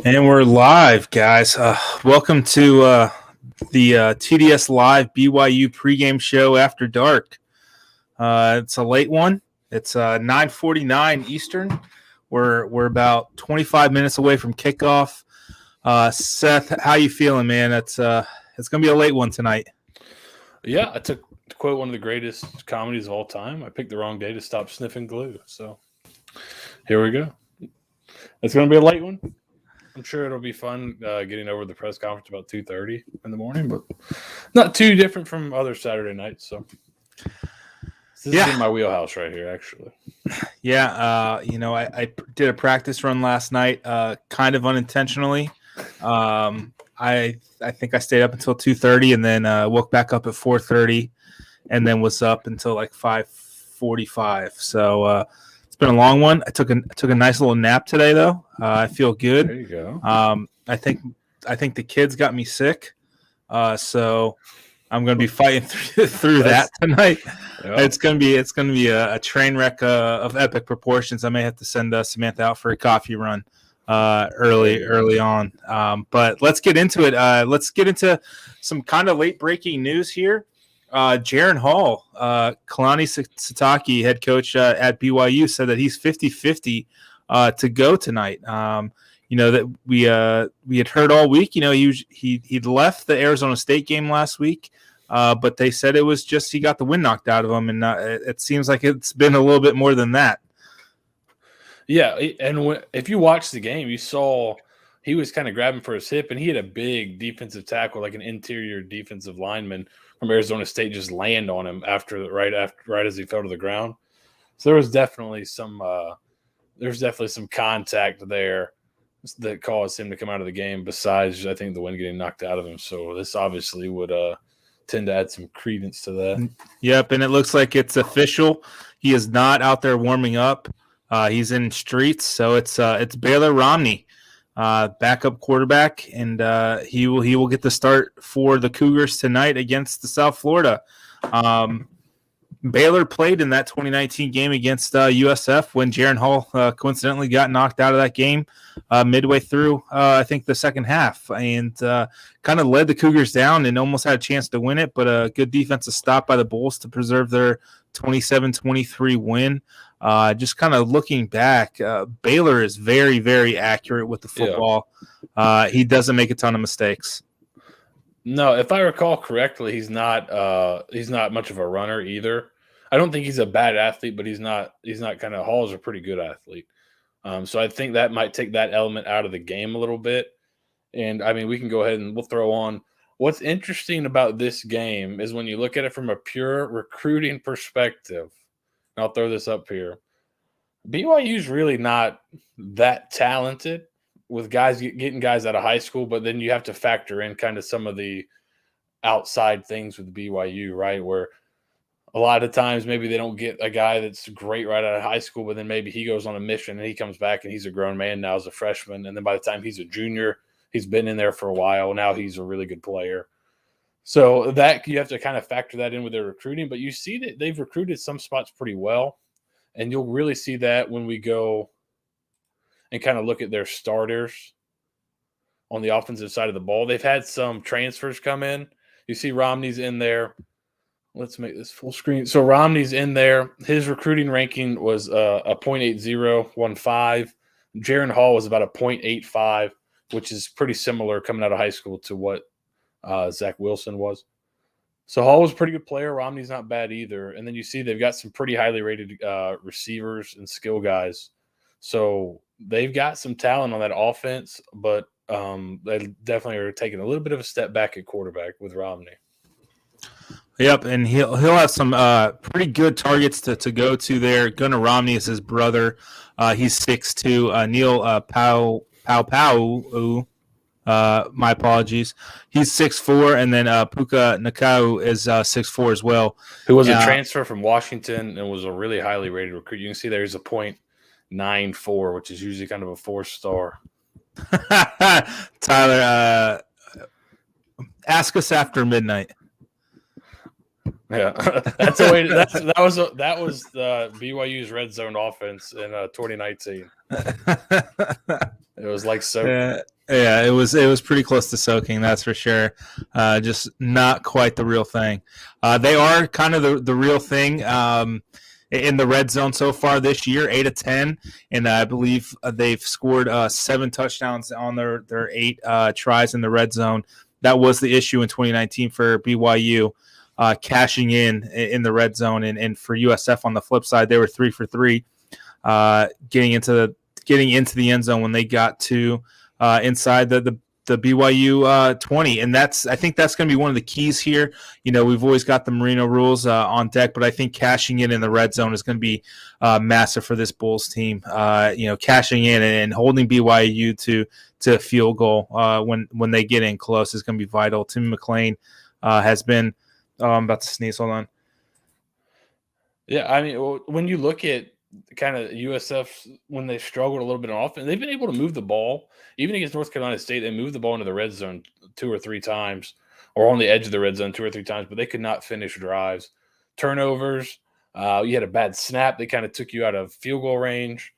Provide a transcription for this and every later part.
And we're live, guys. Welcome to the TDS Live BYU pregame show after dark. It's a late one. It's 9:49 Eastern. We're about 25 minutes away from kickoff. Seth, how you feeling, man? It's gonna be a late one tonight. Yeah, I took to quote one of the greatest comedies of all time. I picked the wrong day to stop sniffing glue. So here we go. It's going to be a late one. I'm sure it'll be fun getting over the press conference about 2:30 in the morning, but not too different from other Saturday nights. So this is in my wheelhouse right here, actually. Yeah, I did a practice run last night, kind of unintentionally. I think I stayed up until 2:30 and then woke back up at 4:30 and then was up until like 5:45. So it's been a long one. I took a nice little nap today though. I feel good. There you go. I think the kids got me sick. So I'm going to be fighting through that tonight. Yep. It's going to be a train wreck of epic proportions. I may have to send Samantha out for a coffee run early on. But let's get into it. Let's get into some kind of late breaking news here. Jaron Hall, Kalani Sitake, head coach at BYU, said that he's 50-50 to go tonight. That we had heard all week. He'd left the Arizona State game last week, but they said it was just he got the wind knocked out of him, and it seems like it's been a little bit more than that. Yeah, and if you watch the game, you saw he was kind of grabbing for his hip, and he had a big defensive tackle, like an interior defensive lineman from Arizona State, just land on him right as he fell to the ground. So there was definitely some contact there that caused him to come out of the game. Besides, I think the wind getting knocked out of him. So this obviously would tend to add some credence to that. Yep, and it looks like it's official. He is not out there warming up. He's in streets, so it's Baylor Romney, backup quarterback, and he will get the start for the Cougars tonight against the South Florida. Baylor played in that 2019 game against USF when Jaron Hall coincidentally got knocked out of that game midway through, I think, the second half, and kind of led the Cougars down and almost had a chance to win it, but a good defensive stop by the Bulls to preserve their 27-23 win. Just kind of looking back, Baylor is very, very accurate with the football. Yeah. He doesn't make a ton of mistakes. No, if I recall correctly, he's not much of a runner either. I don't think he's a bad athlete, but he's not kind of Hall's a pretty good athlete. So I think that might take that element out of the game a little bit. And I mean, we can go ahead and we'll throw on. What's interesting about this game is when you look at it from a pure recruiting perspective. And I'll throw this up here. BYU's really not that talented with guys getting guys out of high school, but then you have to factor in kind of some of the outside things with BYU, right? Where a lot of times maybe they don't get a guy that's great right out of high school, but then maybe he goes on a mission and he comes back and he's a grown man now as a freshman. And then by the time he's a junior, he's been in there for a while. Now he's a really good player. So that you have to kind of factor that in with their recruiting, but you see that they've recruited some spots pretty well. And you'll really see that when we go and kind of look at their starters on the offensive side of the ball. They've had some transfers come in. You see Romney's in there. Let's make this full screen. So Romney's in there. His recruiting ranking was a .8015. Jaron Hall was about a .85, which is pretty similar coming out of high school to what Zach Wilson was. So Hall was a pretty good player. Romney's not bad either. And then you see they've got some pretty highly rated receivers and skill guys. So they've got some talent on that offense, but they definitely are taking a little bit of a step back at quarterback with Romney. Yep, and he'll have some pretty good targets to go to there. Gunnar Romney is his brother. He's 6'2". Neil Pau. My apologies. He's 6'4", and then Puka Nakau is 6'4" as well. Who was a transfer from Washington and was a really highly rated recruit. You can see there's a .94, which is usually kind of a 4-star. Tyler, ask us after midnight. Yeah, that's a way. That was the BYU's red zone offense in 2019. It was like soaking. Yeah, it was pretty close to soaking, that's for sure. Just not quite the real thing. They are kind of the real thing in the red zone so far this year, 8 of 10, and I believe they've scored 7 touchdowns on their 8 tries in the red zone. That was the issue in 2019 for BYU. Cashing in the red zone, and for USF on the flip side, they were 3 for 3, getting into the end zone when they got to inside the BYU 20, and I think that's going to be one of the keys here. We've always got the Marino rules on deck, but I think cashing in the red zone is going to be massive for this Bulls team. Cashing in and holding BYU to a field goal when they get in close is going to be vital. Tim McLean has been. I'm about to sneeze. Hold on. Yeah, I mean, when you look at kind of USF, when they struggled a little bit on offense, they've been able to move the ball. Even against North Carolina State, they moved the ball into the red zone 2 or 3 times, or on the edge of the red zone 2 or 3 times, but they could not finish drives. Turnovers, you had a bad snap. They kind of took you out of field goal range.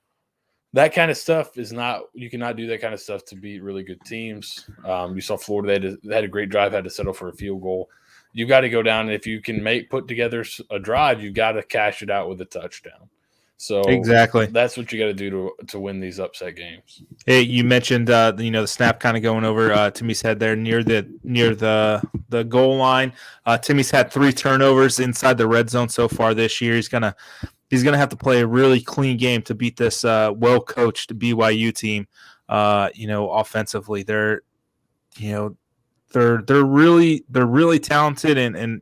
That kind of stuff you cannot do that kind of stuff to beat really good teams. You saw Florida, they had a great drive, had to settle for a field goal. You've got to go down, and if you can put together a drive, you've got to cash it out with a touchdown. So exactly, that's what you got to do to win these upset games. Hey, you mentioned the snap kind of going over Timmy's head there near the goal line. Timmy's had 3 turnovers inside the red zone so far this year. He's gonna have to play a really clean game to beat this well coached BYU team. Offensively, they're really talented and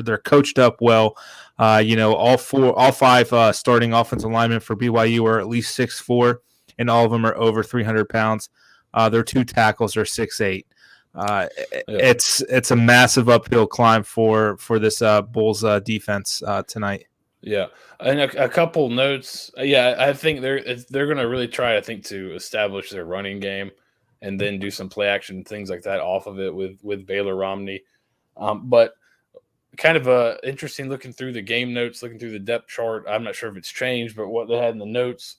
they're coached up well. All 5 starting offensive linemen for BYU are at least 6'4", and all of them are over 300 pounds. Their 2 tackles are 6'8". It's a massive uphill climb for this Bulls defense tonight. Yeah, and a couple notes. Yeah, I think they're going to really try, I think, to establish their running game, and then do some play action things like that off of it with Baylor Romney. But kind of interesting looking through the game notes, looking through the depth chart. I'm not sure if it's changed, but what they had in the notes,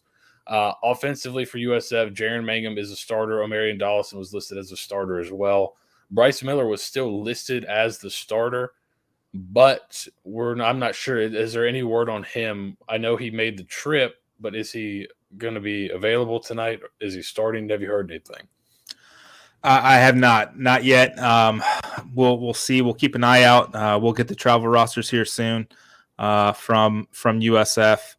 offensively for USF, Jaron Mangum is a starter. Omarion Dawson was listed as a starter as well. Bryce Miller was still listed as the starter, but I'm not sure. Is there any word on him? I know he made the trip, but is he going to be available tonight? Is he starting? Have you heard anything? I have not yet. We'll see. We'll keep an eye out. We'll get the travel rosters here soon from USF.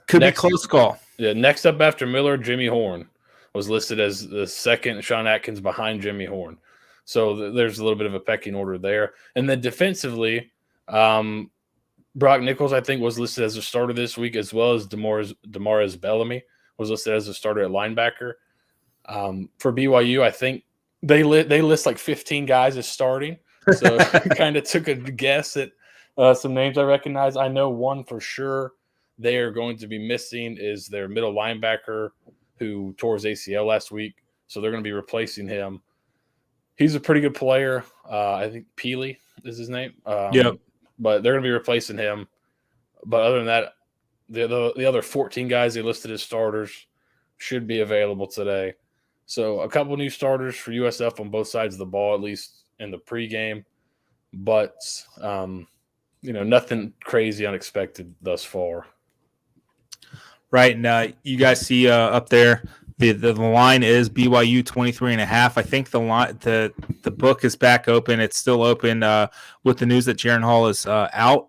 Could be close call. Yeah. Next up after Miller, Jimmy Horn was listed as the second. Sean Atkins behind Jimmy Horn. So there's a little bit of a pecking order there. And then defensively, Brock Nichols, I think, was listed as a starter this week, as well as Damaris Bellamy was listed as a starter at linebacker. For BYU, I think they list like 15 guys as starting. So kind of took a guess at some names I recognize. I know one for sure they are going to be missing is their middle linebacker who tore his ACL last week. So they're going to be replacing him. He's a pretty good player. I think Peely is his name. Yep. But they're going to be replacing him. But other than that, the other 14 guys they listed as starters should be available today. So a couple new starters for USF on both sides of the ball, at least in the pregame. But, nothing crazy unexpected thus far. Right. And you guys see up there, the line is BYU 23.5. I think the book is back open. It's still open with the news that Jaron Hall is out.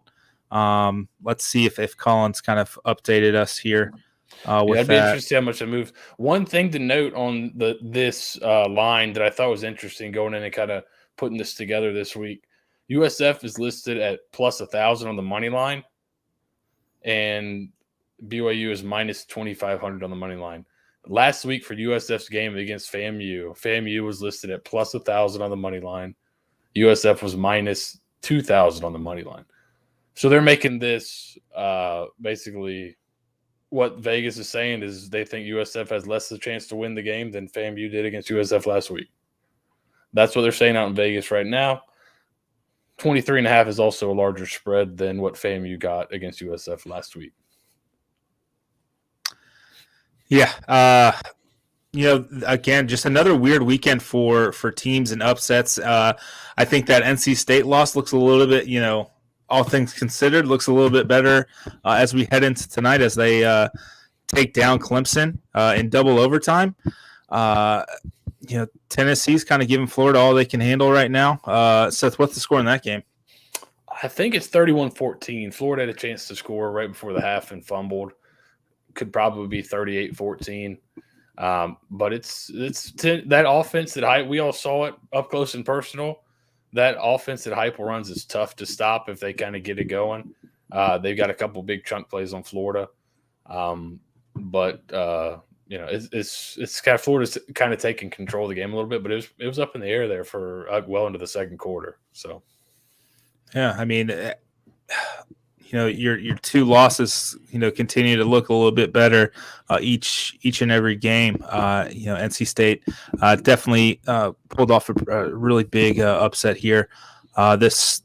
Let's see if Collins kind of updated us here. It'd be interesting to see how much it moves. One thing to note on this line that I thought was interesting going in and kind of putting this together this week, USF is listed at plus 1,000 on the money line, and BYU is minus 2,500 on the money line. Last week for USF's game against FAMU was listed at plus 1,000 on the money line. USF was minus 2,000 on the money line. So they're making this basically what Vegas is saying is they think USF has less of a chance to win the game than FAMU did against USF last week. That's what they're saying out in Vegas right now. 23.5 is also a larger spread than what FAMU got against USF last week. Yeah. Again, just another weird weekend for teams and upsets. I think that NC State loss looks a little bit, all things considered, looks a little bit better as we head into tonight as they take down Clemson in double overtime. Tennessee's kind of giving Florida all they can handle right now. Seth, what's the score in that game? I think it's 31-14. Florida had a chance to score right before the half and fumbled. Could probably be 38-14. But it's that offense that we all saw it up close and personal. That offense that Heupel runs is tough to stop if they kind of get it going. They've got a couple big chunk plays on Florida. It's kind of Florida's kind of taking control of the game a little bit, but it was up in the air there for well into the second quarter. So, yeah, I mean, your two losses, continue to look a little bit better each and every game. NC State definitely pulled off a really big upset here this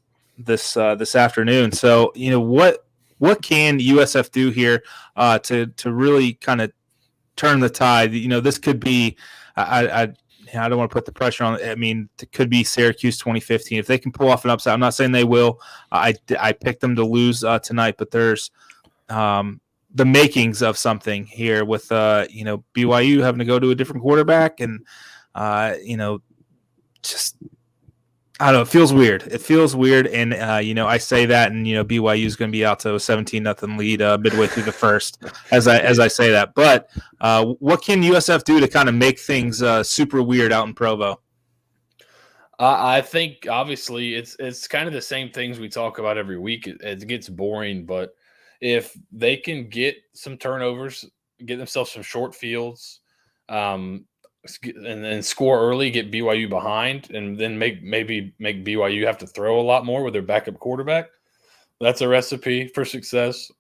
afternoon. So, what can USF do here to really kind of turn the tide? This could be I don't want to put the pressure on. I mean, it could be Syracuse 2015 if they can pull off an upset. I'm not saying they will. I picked them to lose tonight, but there's the makings of something here with BYU having to go to a different quarterback, and just I don't know. It feels weird. And I say that, and BYU is going to be out to a 17-0 lead midway through the first. As I say that, but what can USF do to kind of make things super weird out in Provo? I think obviously it's kind of the same things we talk about every week. It gets boring, but if they can get some turnovers, get themselves some short fields, and then score early, get BYU behind, and then make BYU have to throw a lot more with their backup quarterback. That's a recipe for success.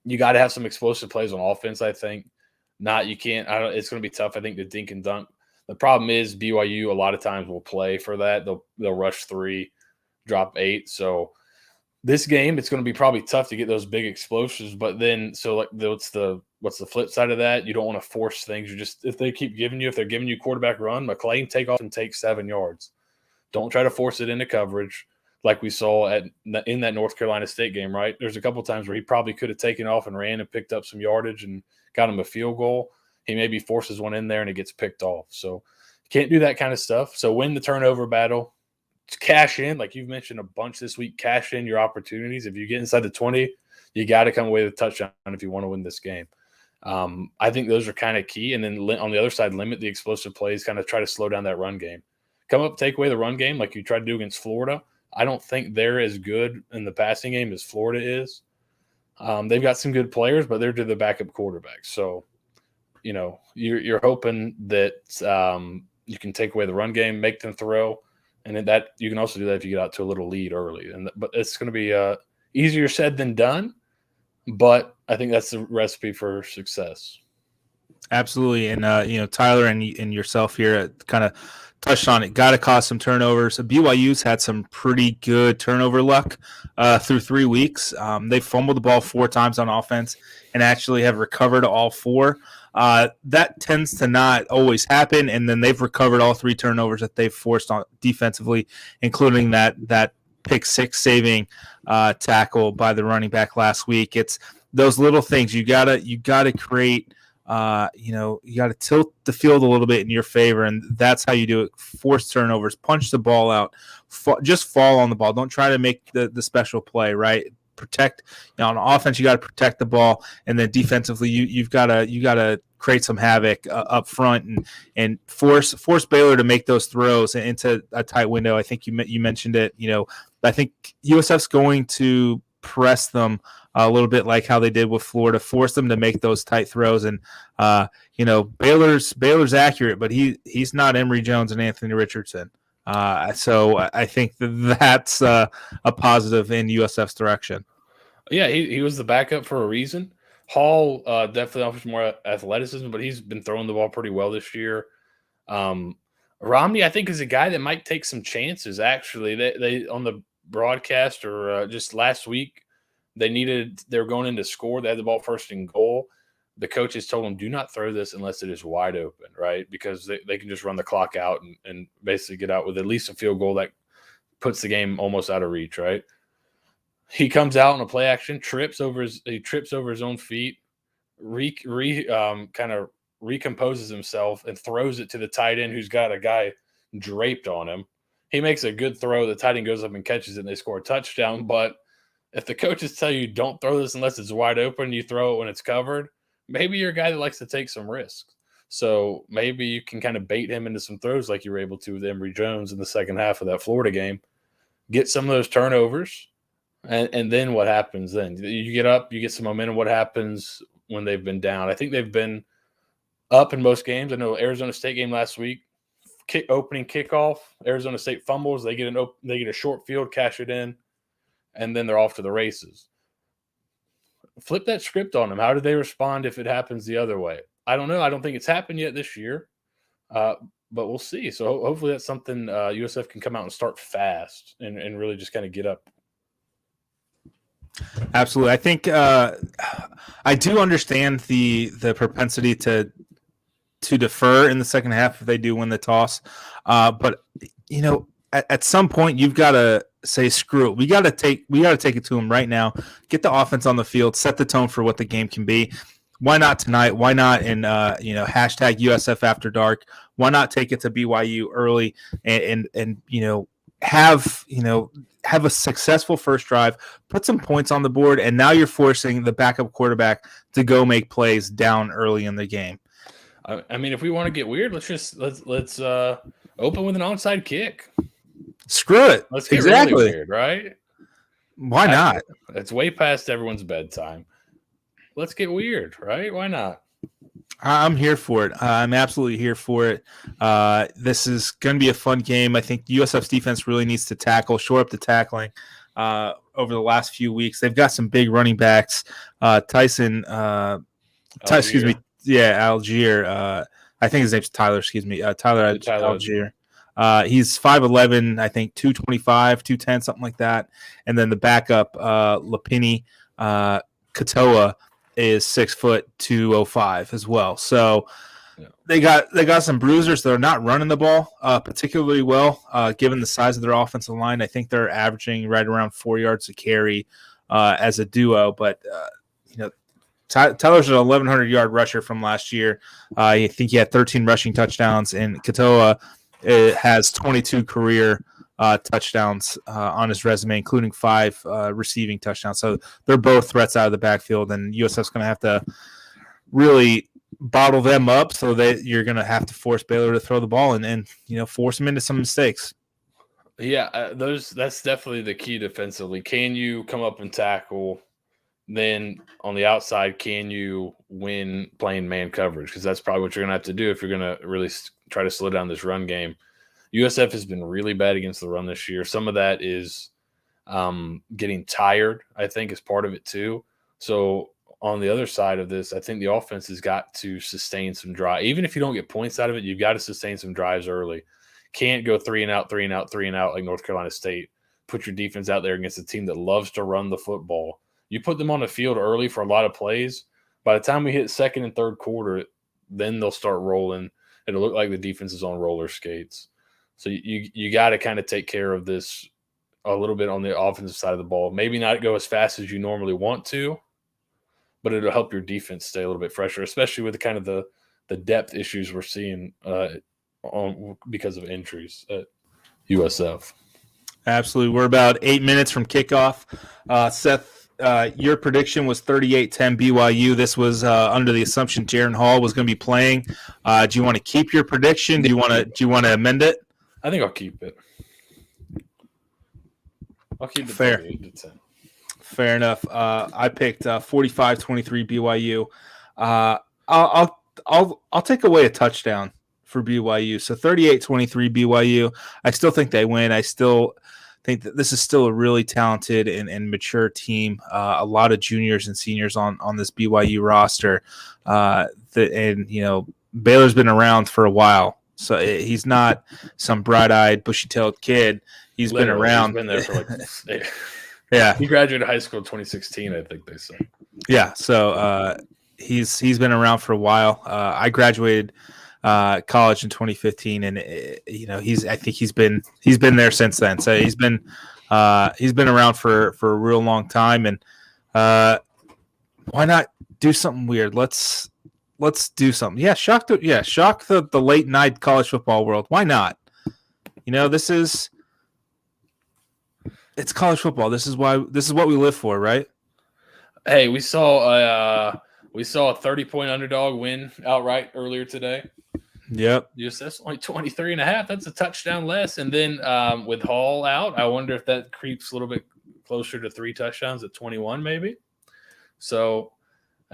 You got to have some explosive plays on offense, I think. It's going to be tough, I think, to dink and dunk. The problem is BYU a lot of times will play for that. They'll rush 3, drop 8. So this game, it's going to be probably tough to get those big explosives. But then, what's the flip side of that? You don't want to force things. If they're giving you quarterback run, McClain, take off and take 7 yards. Don't try to force it into coverage like we saw in that North Carolina State game, right? There's a couple of times where he probably could have taken off and ran and picked up some yardage and got him a field goal. He maybe forces one in there and it gets picked off. So you can't do that kind of stuff. So win the turnover battle. Cash in, like you've mentioned a bunch this week, cash in your opportunities. If you get inside the 20, you got to come away with a touchdown if you want to win this game. I think those are kind of key. And then on the other side, limit the explosive plays, kind of try to slow down that run game. Come up, take away the run game like you tried to do against Florida. I don't think they're as good in the passing game as Florida is. They've got some good players, but they're to the backup quarterback. So, you're hoping that you can take away the run game, make them throw. And then that you can also do that if you get out to a little lead early. But it's going to be easier said than done. But I think that's the recipe for success. Absolutely. And, Tyler and yourself here kind of touched on it. Got to cause some turnovers. BYU's had some pretty good turnover luck through 3 weeks. They fumbled the ball 4 times on offense and actually have recovered all 4. That tends to not always happen. And then they've recovered all 3 turnovers that they've forced on defensively, including that pick 6 saving tackle by the running back last week. It's those little things you gotta create. You got to tilt the field a little bit in your favor, and that's how you do it. Force turnovers, punch the ball out, just fall on the ball. Don't try to make the special play, right? Protect. On offense, you got to protect the ball, and then defensively, you got to create some havoc up front and force Baylor to make those throws into a tight window. I think you mentioned it. I think USF's going to press them a little bit like how they did with Florida, force them to make those tight throws. And Baylor's accurate, but he's not Emory Jones and Anthony Richardson. So I think that's a positive in USF's direction. Yeah, he was the backup for a reason. Hall definitely offers more athleticism, but he's been throwing the ball pretty well this year. Romney, I think, is a guy that might take some chances. Actually, they on the broadcast or just last week, they were going in to score. They had the ball first and goal. The coaches told them, do not throw this unless it is wide open, right? Because they can just run the clock out and basically get out with at least a field goal that puts the game almost out of reach, right? He comes out in a play action, trips over his own feet, kind of recomposes himself and throws it to the tight end who's got a guy draped on him. He makes a good throw. The tight end goes up and catches it, and they score a touchdown. But if the coaches tell you don't throw this unless it's wide open, you throw it when it's covered, maybe you're a guy that likes to take some risks. So maybe you can kind of bait him into some throws like you were able to with Emory Jones in the second half of that Florida game. Get some of those turnovers, and then what happens then? You get up, you get some momentum. What happens when they've been down? I think they've been up in most games. I know Arizona State game last week, opening kickoff, Arizona State fumbles. They get a short field, cash it in, and then they're off to the races. Flip that script on them. How do they respond if it happens the other way? I don't know. I don't think it's happened yet this year, but we'll see. So hopefully that's something USF can come out and start fast and really just kind of get up. Absolutely. I think I do understand the propensity to defer in the second half if they do win the toss. But, at some point you've got to say, screw it. We got to take it to them right now. Get the offense on the field, set the tone for what the game can be. Why not tonight? Why not in hashtag USF After Dark? Why not take it to BYU early and have a successful first drive, put some points on the board, and now you're forcing the backup quarterback to go make plays down early in the game. I mean, if we want to get weird, let's open with an onside kick. Screw it. Let's get really weird, right? Why not? It's way past everyone's bedtime. Let's get weird, right? Why not? I'm here for it. I'm absolutely here for it. This is going to be a fun game. I think USF's defense really needs to shore up the tackling over the last few weeks. They've got some big running backs. Algier. I think his name's Tyler. Tyler Algier. He's 5'11", I think 225, 210, something like that. And then the backup, Lapini Katoa, is 6 foot 205 as well. So they got some bruisers that are not running the ball particularly well, given the size of their offensive line. I think they're averaging right around 4 yards a carry as a duo. But Tyler's an 1,100-yard rusher from last year. I think he had 13 rushing touchdowns, and Katoa has 22 career touchdowns on his resume, including 5 receiving touchdowns. So they're both threats out of the backfield, and USF's going to have to really bottle them up so that you're going to have to force Baylor to throw the ball and force them into some mistakes. Yeah, that's definitely the key defensively. Can you come up and tackle? Then on the outside, can you win playing man coverage? Because that's probably what you're going to have to do if you're going to really try to slow down this run game. USF has been really bad against the run this year. Some of that is getting tired, I think, is part of it too. So on the other side of this, I think the offense has got to sustain some drive. Even if you don't get points out of it, you've got to sustain some drives early. Can't go 3 and out like North Carolina State. Put your defense out there against a team that loves to run the football. You put them on the field early for a lot of plays. By the time we hit second and third quarter, then they'll start rolling. It'll look like the defense is on roller skates. So you got to kind of take care of this a little bit on the offensive side of the ball. Maybe not go as fast as you normally want to, but it'll help your defense stay a little bit fresher, especially with the kind of the depth issues we're seeing because of injuries at USF. Absolutely. We're about 8 minutes from kickoff. Seth, your prediction was 38-10 BYU. This was under the assumption Jaron Hall was going to be playing. Do you want to keep your prediction? Do you want to amend it? I think I'll keep it. I'll keep it. Fair. 38-10. Fair enough. I picked 45-23 BYU. I'll take away a touchdown for BYU. So 38-23 BYU. I still think they win. I still think that this is still a really talented and mature team. A lot of juniors and seniors on this BYU roster. Baylor's been around for a while. So he's not some bright-eyed, bushy-tailed kid. He's been around. He's been there for yeah. He graduated high school in 2016, I think they say. Yeah. So he's been around for a while. I graduated college in 2015, and I think he's been there since then. So he's been around for a real long time, and why not do something weird? Let's do something. Yeah, shock the late night college football world. Why not? It's college football. This is what we live for, right? Hey, we saw a 30-point underdog win outright earlier today. Yep. USF's only 23.5. That's a touchdown less. And then with Hall out, I wonder if that creeps a little bit closer to 3 touchdowns at 21 maybe. So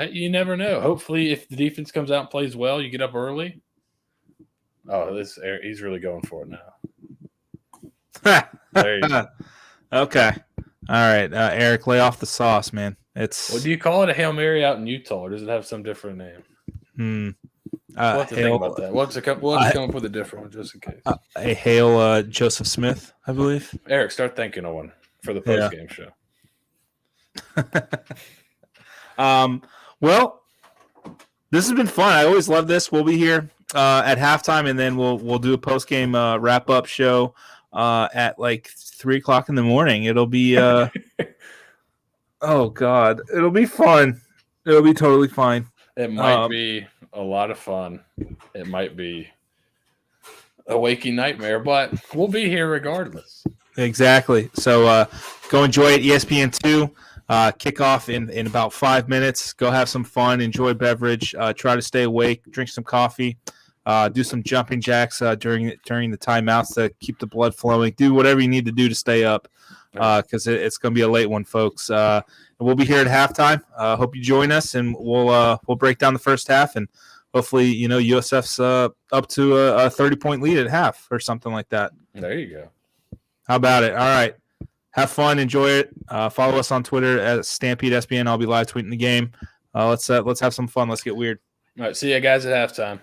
you never know. Hopefully, if the defense comes out and plays well, you get up early. Oh, he's really going for it now. There you go. Okay. All right. Eric, lay off the sauce, man. What do you call it, a Hail Mary out in Utah, or does it have some different name? We'll have to think about that. We'll have to come up with a different one just in case. A Hail Joseph Smith, I believe. Eric, start thinking of one for the post-game show. Well, this has been fun. I always love this. We'll be here at halftime, and then we'll do a post-game wrap-up show at like 3:00 in the morning. It'll be oh God, it'll be fun. It'll be totally fine. It might be a lot of fun. It might be a waking nightmare, but we'll be here regardless. Exactly. So go enjoy it. ESPN2 kickoff in about 5 minutes. Go have some fun. Enjoy a beverage. Try to stay awake. Drink some coffee. Do some jumping jacks during the timeouts to keep the blood flowing. Do whatever you need to do to stay up because it's going to be a late one, folks. We'll be here at halftime. Hope you join us, and we'll break down the first half, and hopefully, USF's up to a 30-point lead at half or something like that. There you go. How about it? All right. Have fun. Enjoy it. Follow us on Twitter at Stampede SBN. I'll be live tweeting the game. Let's have some fun. Let's get weird. All right. See you guys at halftime.